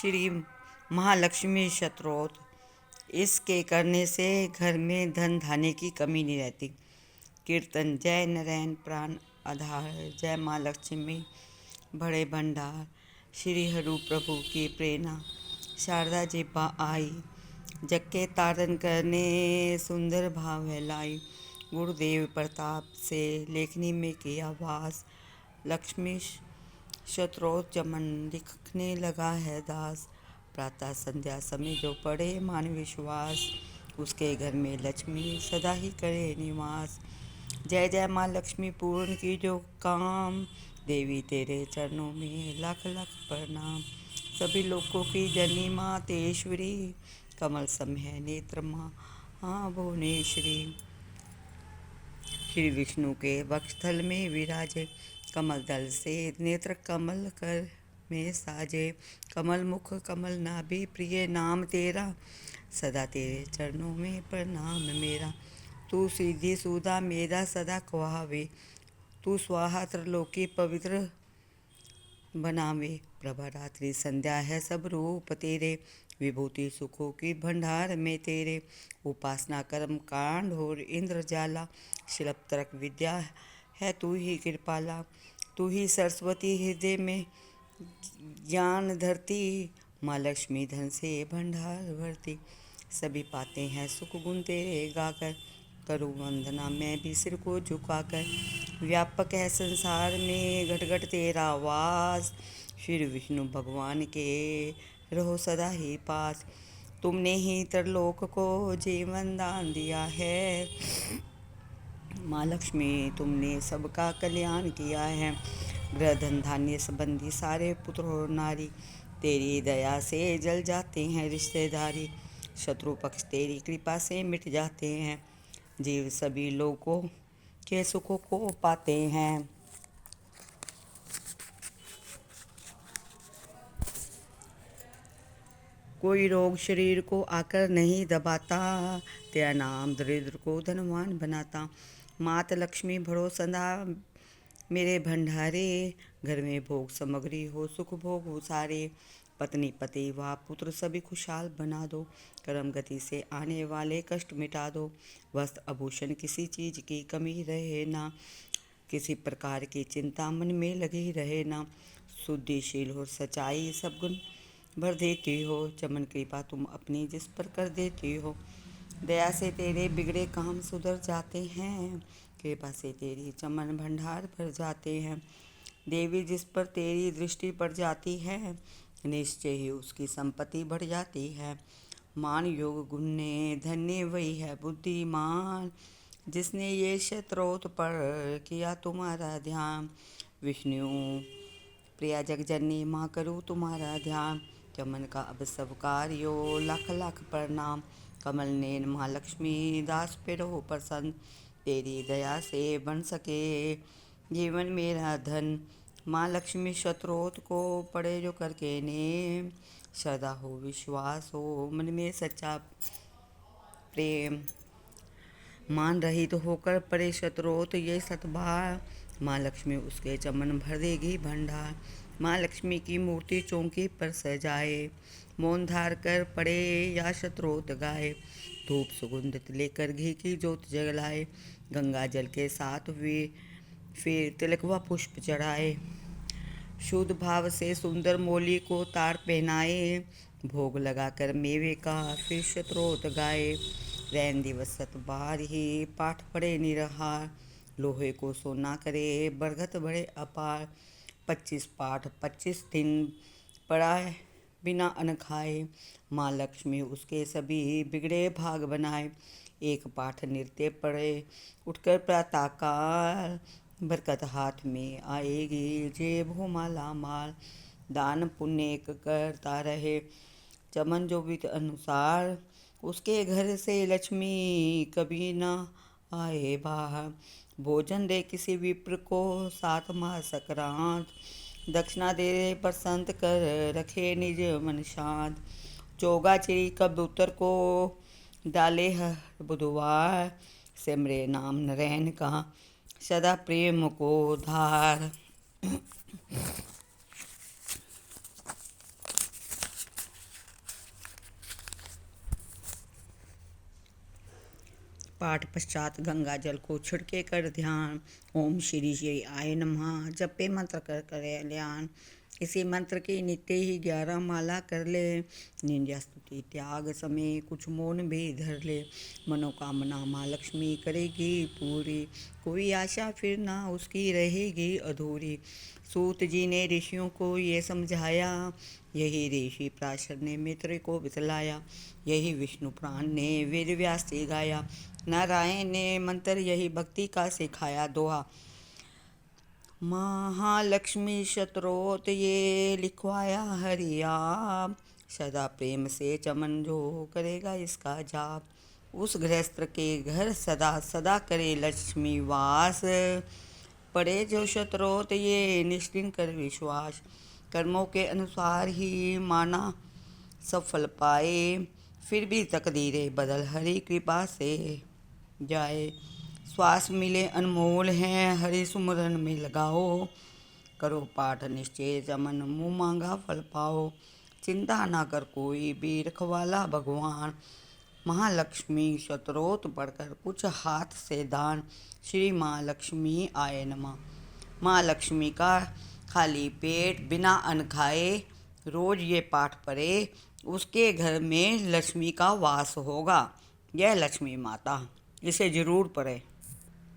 श्री महालक्ष्मी स्तोत्र। इसके करने से घर में धन धान्य की कमी नहीं रहती। कीर्तन। जय नारायण प्राण आधार, जय माँ लक्ष्मी बड़े भंडार। श्री हरु प्रभु की प्रेरणा शारदा जी बा आई, जग के तारण करने सुंदर भाव है लाई। गुरुदेव प्रताप से लेखनी में किया वास, लक्ष्मी स्तोत्र चमन लिखने लगा है दास। प्रातः संध्या समय जो पढ़े मान विश्वास, उसके घर में लक्ष्मी सदा ही करे निवास। जय जय माँ लक्ष्मी पूर्ण की जो काम, देवी तेरे चरणों में लाख लाख प्रणाम। सभी लोगों की जनी माँ तेश्वरी, कमल सम है नेत्र माँ भुवनेश्वरी। श्री विष्णु के वक्षस्थल में विराजे, कमल दल से नेत्र कमल कर में साजे। कमल मुख कमल नाभि प्रिय नाम तेरा, सदा तेरे चरणों में प्रणाम मेरा। तू सीधी सुधा मेरा सदा खुआवे, तू स्वाहा त्रिलोकी पवित्र बनावे। प्रभा रात्रि संध्या है सब रूप तेरे, विभूति सुखों की भंडार में तेरे। उपासना कर्म कांड और इंद्रजाला, शिल्प तर्क विद्या है तू ही कृपाला। तू ही सरस्वती हृदय में ज्ञान धरती, माँ लक्ष्मी धन से भंडार भरती। सभी पाते हैं सुख गुण तेरे गाकर, करूँ वंदना मैं भी सिर को झुकाकर। व्यापक है संसार में घट घट तेरा वास, श्री विष्णु भगवान के रहो सदा ही पास। तुमने ही त्रिलोक को जीवन दान दिया है, माँ लक्ष्मी तुमने सबका कल्याण किया है। गृह धन धान्य संबंधी सारे पुत्र और नारी, तेरी दया से जल जाते हैं रिश्तेदारी। शत्रु पक्ष तेरी कृपा से मिट जाते हैं, जीव सभी लोगों के सुखों को पाते हैं। कोई रोग शरीर को आकर नहीं दबाता, तेरा नाम दरिद्र को धनवान बनाता। मात लक्ष्मी भरो सदा मेरे भंडारे, घर में भोग सामग्री हो सुख भोग हो सारे। पत्नी पति व पुत्र सभी खुशहाल बना दो, कर्म गति से आने वाले कष्ट मिटा दो। वस्त्र आभूषण किसी चीज की कमी रहे ना, किसी प्रकार की चिंता मन में लगी रहे ना। शुद्धिशील और सच्चाई सब गुण भर देती हो, चमन कृपा तुम अपनी जिस पर कर देती हो। दया से तेरे बिगड़े काम सुधर जाते हैं, कृपा से तेरी चमन भंडार भर जाते हैं। देवी जिस पर तेरी दृष्टि पड़ जाती है, निश्चय ही उसकी संपत्ति बढ़ जाती है। मान योग गुण ने धन्य वही है बुद्धिमान, जिसने ये स्तोत्र पर किया तुम्हारा ध्यान। विष्णु प्रिया जगजननी माँ करूँ तुम्हारा ध्यान, चमन का अब सब कार्यो लाख लाख प्रणाम। कमल नैन माँ लक्ष्मी दास पे रहो प्रसन्न, तेरी दया से बन सके जीवन मेरा धन। माँ लक्ष्मी स्तोत्र को पढ़े जो करके ने, श्रद्धा हो विश्वास हो मन में सच्चा प्रेम। मान रहित होकर पढ़े स्तोत्र ये सतबार, माँ लक्ष्मी उसके चमन भर देगी भंडार। माँ लक्ष्मी की मूर्ति चौकी पर सजाए, मौन धार कर पड़े या स्तोत्र गाए। धूप सुगंधित लेकर घी की ज्योत जलाए, गंगा जल के साथ वे फिर तिलक व पुष्प चढ़ाए। शुद्ध भाव से सुंदर मोली को तार पहनाए, भोग लगाकर मेवे का फिर स्तोत्र गाए। रैन दिवस सत बार ही पाठ पढ़े निरहार, लोहे को सोना करे बरगत बड़े अपार। 25 पाठ 25 दिन पढ़ाए बिना अन्न खाए, माँ लक्ष्मी उसके सभी बिगड़े भाग बनाए। एक पाठ नृत्य पढ़े उठकर प्रातःकाल, बरकत हाथ में आएगी जेब हो माला माल। दान पुण्य एक करता रहे चमन जो विध अनुसार, उसके घर से लक्ष्मी कभी ना आए बाहर। भोजन दे किसी विप्र को सात माह संक्रांत, दक्षिणा दे पर संत कर रखे निज मन शांत। चोगा चिड़ी कबूतर को डाले हर बुधवार, सिमरे नाम नरैन का सदा प्रेम को धार। पाठ पश्चात गंगा जल को छिड़के कर ध्यान। ओम श्री श्री आय नमः जपे मंत्र कर करे कल्याण। इसी मंत्र की नित्य ही 11 माला कर ले। निंदा स्तुति त्याग समय कुछ मौन भी धर ले। मनोकामना माँ लक्ष्मी करेगी पूरी, कोई आशा फिर ना उसकी रहेगी अधूरी। सूत जी ने ऋषियों को ये समझाया, यही ऋषि पराशर ने मित्र को बतलाया। यही विष्णु पुराण ने वेद व्यास से गाया। नारायण ने मंत्र यही भक्ति का सिखाया दोहा। महालक्ष्मी शतरोत ये लिखवाया हरिया, सदा प्रेम से चमन जो करेगा इसका जाप। उस गृहस्थ के घर सदा सदा करे लक्ष्मी वास, पढ़े जो शतरोत ये निश्चिंत कर विश्वास। कर्मों के अनुसार ही माना सफल पाए, फिर भी तकदीरें बदल हरि कृपा से जाए। श्वास मिले अनमोल हैं हरि सुमरन में लगाओ, करो पाठ निश्चय चमन मुँह मांगा फल पाओ। चिंता ना कर कोई भी रखवाला भगवान, महालक्ष्मी शतरोत पढ़कर कुछ हाथ से दान। श्री माँ लक्ष्मी आय नमः। माँ लक्ष्मी का खाली पेट बिना अन्न खाए रोज ये पाठ पढ़े, उसके घर में लक्ष्मी का वास होगा। यह लक्ष्मी माता, इसे जरूर पढ़े।